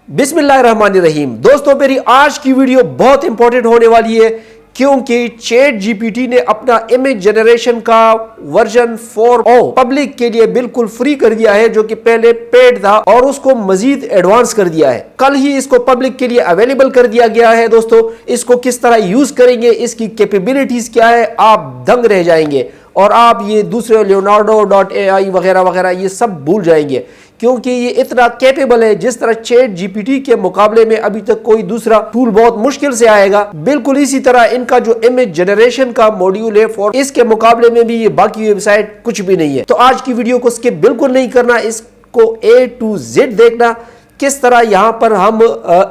बिस्मिल्लाहिर्रहमानिर्रहीम। दोस्तों, मेरी आज की वीडियो बहुत इंपॉर्टेंट होने वाली है क्योंकि चैट जीपीटी ने अपना इमेज जनरेशन का वर्जन 4 पब्लिक के लिए बिल्कुल फ्री कर दिया है, जो कि पहले पेड था, और उसको मजीद एडवांस कर दिया है। कल ही इसको पब्लिक के लिए अवेलेबल कर दिया गया है। दोस्तों, इसको किस तरह यूज करेंगे, इसकी कैपेबिलिटीज क्या है, आप दंग रह जाएंगे और आप ये दूसरे leonardo.ai वगैरह वगैरह ये सब भूल जाएंगे, क्योंकि ये इतना कैपेबल है। जिस तरह चैट जीपीटी के मुकाबले में अभी तक कोई दूसरा टूल बहुत मुश्किल से आएगा, बिल्कुल इसी तरह इनका जो इमेज जनरेशन का मॉड्यूल है फॉर, इसके मुकाबले में भी ये बाकी वेबसाइट कुछ भी नहीं है। तो आज की वीडियो को स्किप बिल्कुल नहीं करना, इसको A to Z देखना, किस तरह यहाँ पर हम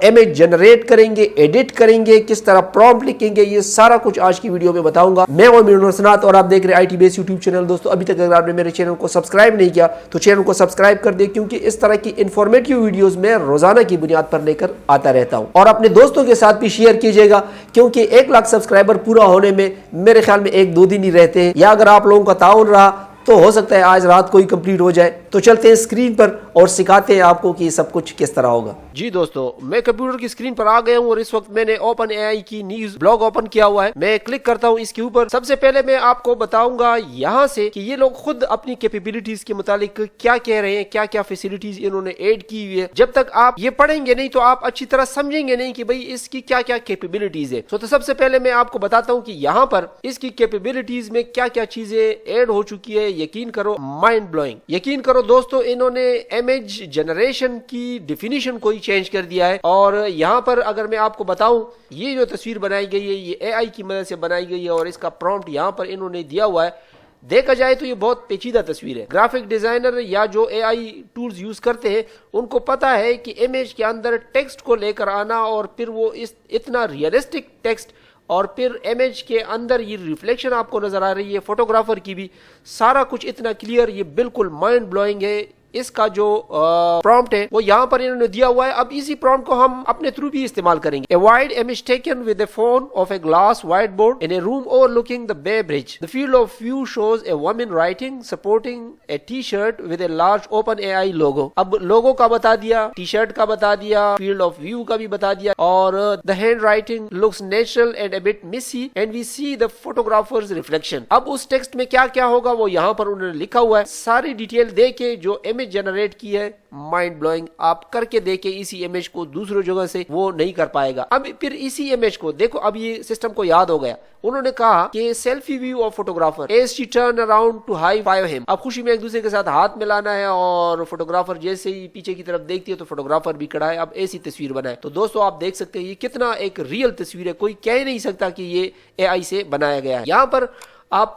इमेज जनरेट करेंगे, एडिट करेंगे, किस तरह प्रॉम्प्ट लिखेंगे, ये सारा कुछ आज की वीडियो में बताऊंगा। मैं हूं अमीरुल हसनात और आप देख रहे हैं IT बेस यूट्यूब चैनल। दोस्तों, अभी तक अगर आपने मेरे चैनल को सब्सक्राइब नहीं किया तो चैनल को सब्सक्राइब कर दे, क्योंकि इस तरह की इंफॉर्मेटिव वीडियोस मैं रोजाना की बुनियाद पर लेकर आता रहता हूं। और अपने दोस्तों के साथ भी शेयर कीजिएगा, क्योंकि 1 लाख सब्सक्राइबर पूरा होने में मेरे ख्याल में 1-2 दिन ही रहते हैं, या अगर आप लोगों का ताउन रहा तो हो सकता है आज रात को ही कंप्लीट हो जाए। तो चलते हैं स्क्रीन पर और सिखाते हैं आपको कि सब कुछ किस तरह होगा। जी दोस्तों, मैं कंप्यूटर की स्क्रीन पर आ गया हूं और इस वक्त मैंने ओपन एआई की न्यूज ब्लॉग ओपन किया हुआ है। मैं क्लिक करता हूं इसके ऊपर। सबसे पहले मैं आपको बताऊंगा यहां से कि ये लोग खुद अपनी कैपेबिलिटीज के मुतालिक क्या कह रहे हैं, क्या क्या फैसिलिटीज इन्होंने ऐड की हुई है। जब तक आप ये पढ़ेंगे नहीं तो आप अच्छी तरह समझेंगे नहीं कि भाई इसकी क्या क्या कैपेबिलिटीज है। तो सबसे पहले मैं आपको बताता हूं कि यहाँ पर इसकी कैपेबिलिटीज में क्या क्या चीजें ऐड हो चुकी है। यकीन करो, माइंड ब्लोइंग। यकीन करो दोस्तों, इन्होंने इमेज जनरेशन की डेफिनेशन को ही चेंज कर दिया है। और यहाँ पर अगर मैं आपको बताऊं, ये जो तस्वीर बनाई गई है ये एआई की मदद से बनाई गई है और इसका प्रॉम्प्ट यहाँ पर इन्होंने दिया हुआ है। देखा जाए तो ये बहुत पेचीदा तस्वीर है। ग्राफिक डिजाइनर या जो एआई टूल्स यूज करते हैं उनको पता है कि इमेज के अंदर टेक्स्ट को लेकर आना और फिर वो इतना रियलिस्टिक टेक्स्ट और फिर इमेज के अंदर ये रिफ्लेक्शन आपको नजर आ रही है, फोटोग्राफर की भी, सारा कुछ इतना क्लियर, ये बिल्कुल माइंड ब्लोइंग है। इसका जो प्रॉम्प्ट है वो यहाँ पर इन्होंने दिया हुआ है। अब इसी प्रॉम्प्ट को हम अपने थ्रू भी इस्तेमाल करेंगे। Avoid image taken with a phone of a glass whiteboard in a room overlooking the Bay Bridge. The field of view shows a woman writing supporting a T-shirt with a large OpenAI logo. अब लोगो का बता दिया, T-shirt का बता दिया, field of view का भी बता दिया, और the handwriting looks natural and a bit messy and we see the photographer's reflection. अब उस टेक्स्ट में क्या क्या होगा वो यहाँ पर उन्होंने लिखा हुआ है। सारी डिटेल दे के जो इमेज जनरेट की है, माइंड ब्लोइंग। आप करके देखे इसी इमेज को, दूसरी जगह से वो नहीं कर पाएगा। अब फिर इसी इमेज को देखो, अब ये सिस्टम को याद हो गया। उन्होंने कहा कि selfie view of photographer as she turn around to high five him. अब खुशी में एक दूसरे के साथ हाथ मिलाना है और फोटोग्राफर जैसे ही पीछे की तरफ देखती है तो फोटोग्राफर भी खड़ा है। अब ऐसी तस्वीर बनाए तो दोस्तों आप देख सकते हैं ये कितना एक रियल तस्वीर है। कोई कह ही नहीं सकता कि ये एआई से बनाया गया है। यहाँ पर आप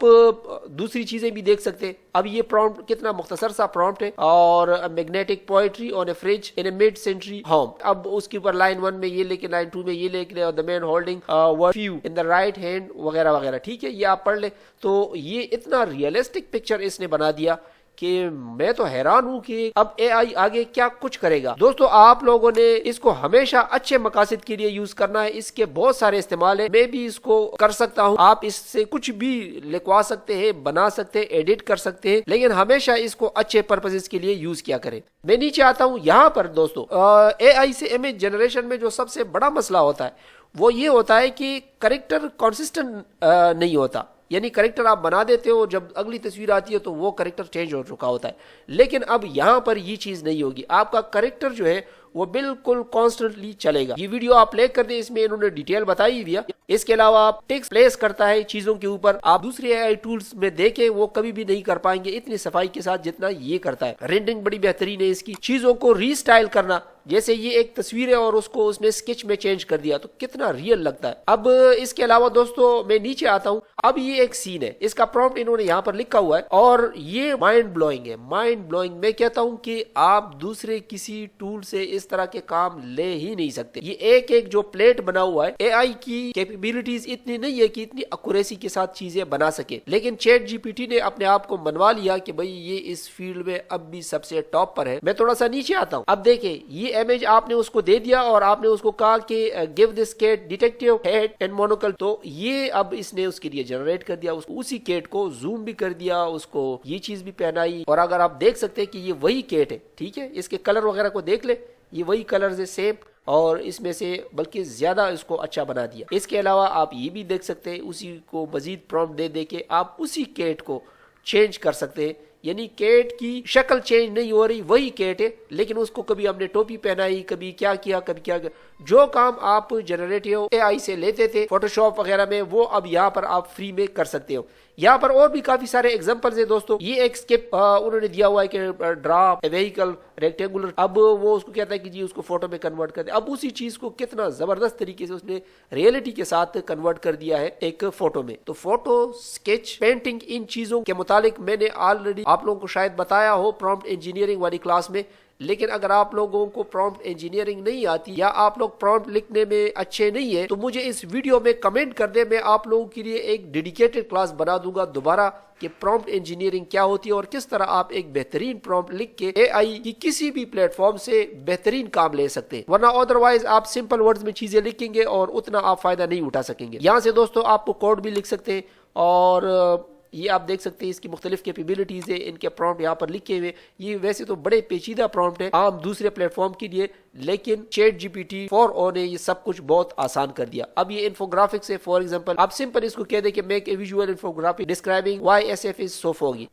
दूसरी चीजें भी देख सकते हैं। अब ये प्रॉम्प्ट कितना मुख्तसर सा प्रॉम्प्ट है, और magnetic poetry on a fridge in a mid century home. अब उसके ऊपर लाइन 1 में ये लेके, लाइन 2 में ये लेके, और the man holding view in the right hand वगैरह वगैरह। ठीक है, ये आप पढ़ ले। तो ये इतना रियलिस्टिक पिक्चर इसने बना दिया कि मैं तो हैरान हूं कि अब एआई आगे क्या कुछ करेगा। दोस्तों, आप लोगों ने इसको हमेशा अच्छे मकासद के लिए यूज करना है। इसके बहुत सारे इस्तेमाल है, मैं भी इसको कर सकता हूं। आप इससे कुछ भी लिखवा सकते हैं, बना सकते हैं, एडिट कर सकते हैं, लेकिन हमेशा इसको अच्छे पर्पसेस के लिए यूज किया करें। मैं नीचे आता हूं। यहाँ पर दोस्तों एआई से इमेज जनरेशन में जो सबसे बड़ा मसला होता है वो ये होता है कि करेक्टर कंसिस्टेंट नहीं होता। यानी करेक्टर आप बना देते हो, जब अगली तस्वीर आती है तो वो करेक्टर चेंज हो चुका होता है। लेकिन अब यहाँ पर ये चीज नहीं होगी। आपका करेक्टर जो है वो बिल्कुल कॉन्स्टेंटली चलेगा। ये वीडियो आप प्ले कर दे, इसमें इन्होंने डिटेल बताई हुई है। इसके अलावा आप टेक्स्ट प्लेस करता है चीजों के ऊपर, आप दूसरे एआई टूल्स में देखें वो कभी भी नहीं कर पाएंगे इतनी सफाई के साथ जितना ये करता है। रेंडरिंग बड़ी बेहतरीन है इसकी। चीजों को रीस्टाइल करना, जैसे ये एक तस्वीर है और उसको उसने स्केच में चेंज कर दिया तो कितना रियल लगता है। अब इसके अलावा दोस्तों मैं नीचे आता हूँ। अब ये एक सीन है, इसका प्रॉम्प्ट इन्होंने यहाँ पर लिखा हुआ है और ये माइंड ब्लोइंग है। Mind blowing. मैं कहता हूँ कि आप दूसरे किसी टूल से इस तरह के काम ले ही नहीं सकते। ये एक एक जो प्लेट बना हुआ है, एआई की कैपेबिलिटीज इतनी नहीं है कि इतनी एक्यूरेसी के साथ चीजें बना सके, लेकिन चैट जीपीटी ने अपने आप को मनवा लिया कि भाई ये इस फील्ड में अब भी सबसे टॉप पर है। मैं थोड़ा सा नीचे आता हूँ। अब देखें, ये इमेज आपने उसको दे दिया और आपने उसको कहा कि give this cat detective head and monocle, तो ये अब इसने उसके लिए जनरेट कर दिया। उसको उसी कैट को जूम भी कर दिया, उसको ये चीज भी पहनाई, और अगर आप देख सकते हैं कि ये वही कैट है। ठीक है, इसके कलर वगैरह को देख ले, یہ وہی کلرز ہے سیم، اور اس میں سے بلکہ زیادہ اس کو اچھا بنا دیا۔ اس کے علاوہ آپ یہ بھی دیکھ سکتے ہیں اسی کو مزید پرومپٹ دے کے آپ اسی کیٹ کو چینج کر سکتے ہیں، یعنی کیٹ کی شکل چینج نہیں ہو رہی، وہی کیٹ ہے، لیکن اس کو کبھی ہم نے ٹوپی پہنائی، کبھی کیا کیا، کبھی کیا کیا، جو کام آپ جنریٹو اے آئی سے لیتے تھے فوٹو شاپ وغیرہ میں، وہ اب یہاں پر آپ فری میں کر سکتے ہو۔ یہاں پر اور بھی کافی سارے ایگزامپلز ہیں دوستو۔ یہ ایک سکپ انہوں نے دیا ہوا ہے کہ ڈرا اے وہیکل ریکٹینگولر، اب وہ اس کو کہتا ہے کہ جی اس کو فوٹو میں کنورٹ کر دے۔ اب اسی چیز کو کتنا زبردست طریقے سے اس نے ریئلٹی کے ساتھ کنورٹ کر دیا ہے ایک فوٹو میں۔ تو فوٹو، سکیچ، پینٹنگ، ان چیزوں کے متعلق میں نے آلریڈی آپ لوگوں کو شاید بتایا ہو پرومپٹ انجینئرنگ والی کلاس میں، لیکن اگر آپ لوگوں کو پرومپٹ انجینئرنگ نہیں آتی یا آپ لوگ پرومپٹ لکھنے میں اچھے نہیں ہیں تو مجھے اس ویڈیو میں کمنٹ کر دیں، میں آپ لوگوں کے لیے ایک ڈیڈیکیٹڈ کلاس بنا دوں گا دوبارہ کہ پرومپٹ انجینئرنگ کیا ہوتی ہے اور کس طرح آپ ایک بہترین پرومپٹ لکھ کے اے آئی کی کسی بھی پلیٹ فارم سے بہترین کام لے سکتے ہیں، ورنہ ادروائز آپ سمپل ورڈز میں چیزیں لکھیں گے اور اتنا آپ فائدہ نہیں اٹھا سکیں گے۔ یہاں سے دوستو آپ کو کوڈ بھی لکھ سکتے ہیں، اور یہ آپ دیکھ سکتے ہیں اس کی مختلف کیپیبلٹیز ہیں، ان کے پرومپٹ یہاں پر لکھے ہوئے۔ یہ ویسے تو بڑے پیچیدہ پرومپٹ ہیں عام دوسرے پلیٹ فارم کے لیے، لیکن chat G P T 4o نے یہ سب کچھ بہت آسان کر دیا۔ اب یہ انفوگرافکس ہے، فار ایگزامپل آپ سمپل اس کو کہہ دیں کہ make a visual infographic describing why S F is so foggy.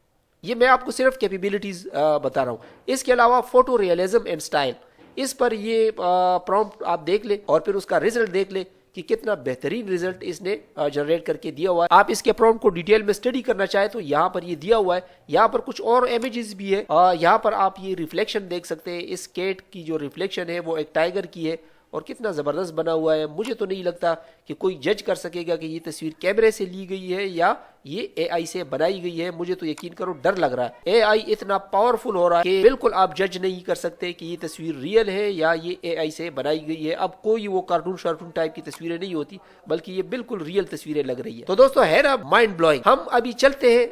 یہ میں آپ کو صرف کیپیبلٹیز بتا رہا ہوں۔ اس کے علاوہ فوٹو ریئلزم اینڈ سٹائل، اس پر یہ پرومپٹ آپ دیکھ لیں اور پھر اس کا ریزلٹ دیکھ لیں کہ کتنا بہترین ریزلٹ اس نے جنریٹ کر کے دیا ہوا ہے۔ آپ اس کے پرومپٹ کو ڈیٹیل میں اسٹڈی کرنا چاہیں تو یہاں پر یہ دیا ہوا ہے۔ یہاں پر کچھ اور امیجز بھی ہے، یہاں پر آپ یہ ریفلیکشن دیکھ سکتے ہیں، اس کیٹ کی جو ریفلیکشن ہے وہ ایک ٹائیگر کی ہے اور کتنا زبردست بنا ہوا ہے۔ مجھے تو نہیں لگتا کہ کوئی جج کر سکے گا کہ یہ تصویر کیمرے سے لی گئی ہے یا یہ اے آئی سے بنائی گئی ہے۔ مجھے تو یقین کرو ڈر لگ رہا ہے، اے آئی اتنا پاورفل ہو رہا ہے کہ بالکل آپ جج نہیں کر سکتے کہ یہ تصویر ریئل ہے یا یہ اے آئی سے بنائی گئی ہے۔ اب کوئی وہ کارٹون شارٹون ٹائپ کی تصویریں نہیں ہوتی، بلکہ یہ بالکل ریئل تصویریں لگ رہی ہے۔ تو دوستو ہے نا مائنڈ بلوئنگ۔ ہم ابھی چلتے ہیں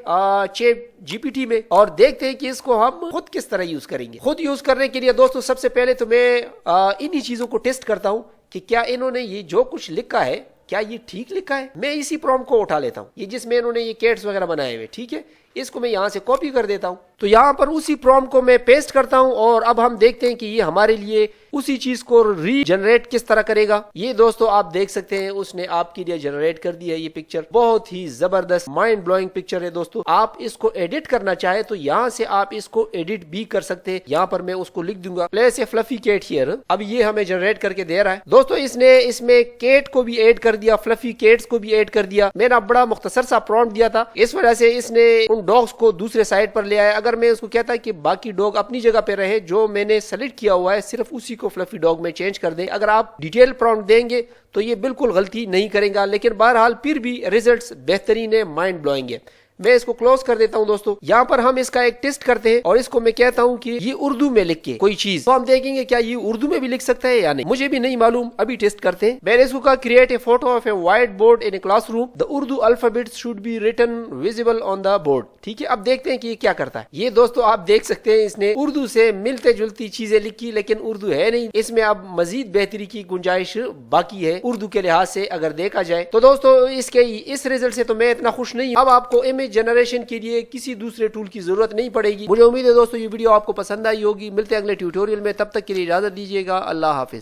چیٹ جی پی ٹی میں اور دیکھتے ہیں کہ اس کو ہم خود کس طرح یوز کریں گے۔ خود یوز کرنے کے لیے دوستو سب سے پہلے تو میں انہی چیزوں کو ٹیسٹ کرتا ہوں کہ کیا انہوں نے یہ جو کچھ لکھا ہے کیا یہ ٹھیک لکھا ہے۔ میں اسی پرومپٹ کو اٹھا لیتا ہوں، یہ جس میں انہوں نے یہ کیٹس وغیرہ بنائے ہوئے، ٹھیک ہے، اس کو میں یہاں سے کاپی کر دیتا ہوں، تو یہاں پر اسی پرومپٹ کو میں پیسٹ کرتا ہوں اور اب ہم دیکھتے ہیں کہ یہ ہمارے لیے اسی چیز کو ری جنریٹ کس طرح کرے گا۔ یہ دوستو آپ دیکھ سکتے ہیں اس نے آپ کے لیے جنریٹ کر دی ہے یہ پکچر، بہت ہی زبردست مائنڈ بلوئنگ پکچر ہے دوستو۔ آپ اس کو ایڈٹ کرنا چاہے تو یہاں سے آپ اس کو ایڈٹ بھی کر سکتے ہیں۔ یہاں پر میں اس کو لکھ دوں گا پلیس اے فلفی کیٹ ہیئر۔ اب یہ ہمیں جنریٹ کر کے دے رہا ہے دوستو۔ اس نے اس میں کیٹ کو بھی ایڈ کر دیا، فلفی کیٹس کو بھی ایڈ کر دیا۔ میں نے بڑا مختصر سا پرومپٹ دیا تھا، اس وجہ سے اس نے ان ڈاگس کو دوسرے سائڈ پر لے آیا۔ اگر میں اس کو کہتا کہ باقی ڈاگ اپنی جگہ پہ رہے، جو میں نے سلیکٹ کیا ہوا ہے صرف اسی کو فلفی ڈاگ میں چینج کر دیں، اگر آپ ڈیٹیل پرومپٹ دیں گے تو یہ بالکل غلطی نہیں کرے گا، لیکن بہرحال پھر بھی ریزلٹس بہترین ہے، مائنڈ بلوئنگ ہے۔ میں اس کو کلوز کر دیتا ہوں دوستو۔ یہاں پر ہم اس کا ایک ٹیسٹ کرتے ہیں اور اس کو میں کہتا ہوں کہ یہ اردو میں لکھ کے کوئی چیز، تو ہم دیکھیں گے کیا یہ اردو میں بھی لکھ سکتا ہے یا نہیں، مجھے بھی نہیں معلوم، ابھی ٹیسٹ کرتے ہیں۔ میں نے اس کو کہا create a photo of a whiteboard in a classroom, the Urdu alphabets should be written visible on the board, ٹھیک ہے۔ اب دیکھتے ہیں کہ یہ کیا کرتا ہے۔ یہ دوستو آپ دیکھ سکتے ہیں اس نے اردو سے ملتے جلتی چیزیں لکھی، لیکن اردو ہے نہیں، اس میں اب مزید بہتری کی گنجائش باقی ہے اردو کے لحاظ سے اگر دیکھا جائے تو۔ دوستو اس ریزلٹ سے تو میں اتنا خوش نہیں ہوں۔ اب آپ کو امیج جنریشن کے لیے کسی دوسرے ٹول کی ضرورت نہیں پڑے گی۔ مجھے امید ہے دوستو یہ ویڈیو آپ کو پسند آئی ہوگی۔ ملتے ہیں اگلے ٹیوٹوریل میں، تب تک کے لیے اجازت دیجیے گا، اللہ حافظ۔